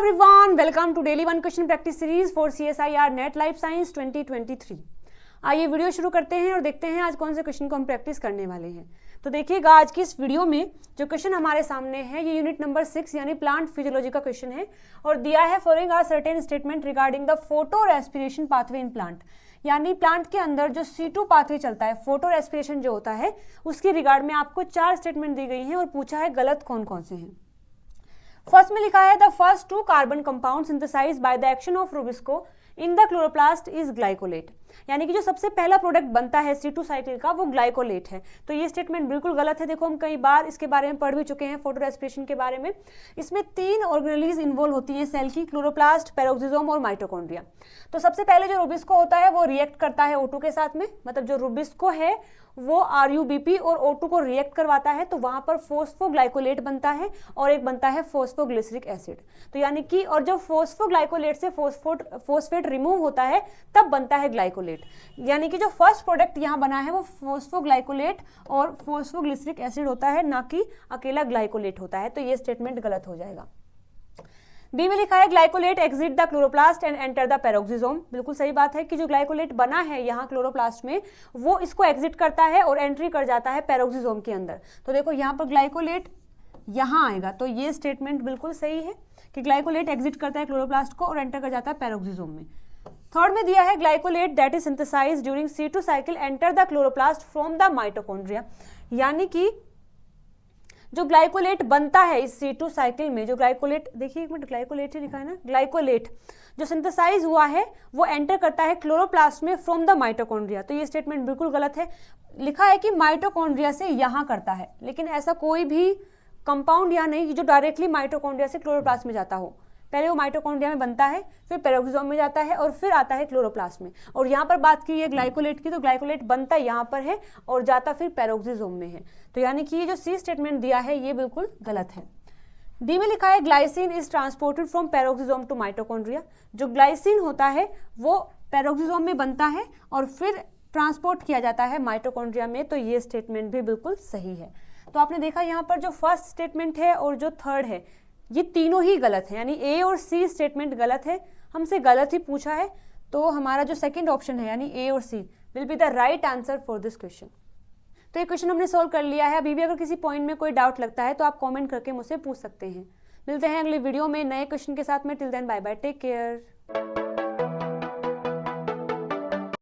everyone, welcome to Daily One Question Practice Series for CSIR Net Life Science 2023। आइए video शुरू करते हैं और देखते हैं आज कौन से क्वेश्चन को हम प्रैक्टिस करने वाले हैं। तो देखिएगा आज की इस वीडियो में जो क्वेश्चन हमारे सामने है ये यूनिट नंबर 6 यानी प्लांट फिजियोलॉजी का क्वेश्चन है और दिया है following are certain statement regarding the photorespiration pathway in plant. यानी प्लांट के अंदर जो C2 पाथवे चलता है, फोटो रेस्पिरेशन जो होता है, उसके रिगार्ड में आपको 4 स्टेटमेंट दी गई हैं और पूछा है गलत कौन कौन से हैं। फर्स्ट में लिखा है the first 2 carbon compound synthesise by the action of rubisco in the chloroplast is glycolate. यानी कि जो सबसे पहला प्रोडक्ट बनता है C2 साइकिल का वो ग्लाइकोलेट है। तो ये स्टेटमेंट बिल्कुल गलत है। देखो हम कई बार इसके बारे में पढ़ भी चुके हैं फोटो रेस्पिरेशन के बारे में। इसमें 3 ऑर्गेनेलीज इन्वॉल्व होती हैं सेल की, क्लोरोप्लास्ट, पेरोक्सिसोम और माइटोकॉन्ड्रिया। तो सबसे पहले जो रुबिस्को होता है वो रिएक्ट करता है O2 के साथ में, मतलब जो रुबिस्को है वो RuBP और O2 को रिएक्ट करवाता है तो वहां पर फोस्फोग्लाइकोलेट बनता है और एक बनता है फोस्फोग्लिसरिक एसिड। तो यानी कि और जब फोस्फोग्लाइकोलेट से फोस्फेट रिमूव होता है तब बनता है ग्लाइकोलेट। यानी कि जो फर्स्ट प्रोडक्ट यहाँ बना है वो फोस्फोग्लाइकोलेट और फोस्फोग्लिसरिक एसिड होता है, ना कि अकेला ग्लाइकोलेट होता है। तो ये स्टेटमेंट गलत हो जाएगा। बी में लिखा है glycolate exit the chloroplast and enter the peroxisome. बिल्कुल सही बात है कि जो ग्लाइकोलेट बना है यहाँ क्लोरोप्लास्ट में वो इसको एग्जिट करता है और एंट्री कर जाता है पेरोक्सिसोम के अंदर। तो देखो यहाँ पर ग्लाइकोलेट यहाँ आएगा, तो ये स्टेटमेंट बिल्कुल सही है कि ग्लाइकोलेट एग्जिट करता है क्लोरोप्लास्ट को और एंटर कर जाता है पेरोक्सिसोम में। थर्ड में दिया है glycolate that is synthesised during C2 cycle enter the chloroplast from the mitochondria. यानी कि जो ग्लाइकोलेट बनता है इस C2 साइकिल में, जो ग्लाइकोलेट, देखिए एक मिनट, ग्लाइकोलेट ही लिखा है ना, ग्लाइकोलेट जो सिंथेसाइज हुआ है वो एंटर करता है क्लोरोप्लास्ट में फ्रॉम द माइटोकॉन्ड्रिया। तो ये स्टेटमेंट बिल्कुल गलत है। लिखा है कि माइटोकॉन्ड्रिया से यहाँ करता है, लेकिन ऐसा कोई भी कंपाउंड यहाँ नहीं जो डायरेक्टली माइटोकॉन्ड्रिया से क्लोरोप्लास्ट में जाता हो। पहले वो माइटोकॉन्ड्रिया में बनता है, फिर पेरोक्सिसोम में जाता है और फिर आता है क्लोरोप्लास्ट में। और यहाँ पर बात की है ग्लाइकोलेट की, तो ग्लाइकोलेट बनता यहाँ पर है और जाता फिर पेरोक्सिसोम में है। तो यानी कि ये जो सी स्टेटमेंट दिया है ये बिल्कुल गलत है। डी में लिखा है glycine is transported from peroxisome to mitochondria. जो ग्लाइसिन होता है वो पेरोक्सिसोम में बनता है और फिर ट्रांसपोर्ट किया जाता है माइटोकॉन्ड्रिया में। तो ये स्टेटमेंट भी बिल्कुल सही है। तो आपने देखा यहाँ पर जो फर्स्ट स्टेटमेंट है और जो थर्ड है ये तीनों ही गलत है, यानी ए और सी स्टेटमेंट गलत है। हमसे गलत ही पूछा है, तो हमारा जो सेकंड ऑप्शन है यानी ए और C will be the right answer for this question. तो ये क्वेश्चन हमने सॉल्व कर लिया है। अभी भी अगर किसी पॉइंट में कोई डाउट लगता है तो आप कमेंट करके मुझसे पूछ सकते हैं। मिलते हैं अगले वीडियो में नए क्वेश्चन के साथ में। Till then bye bye, take care.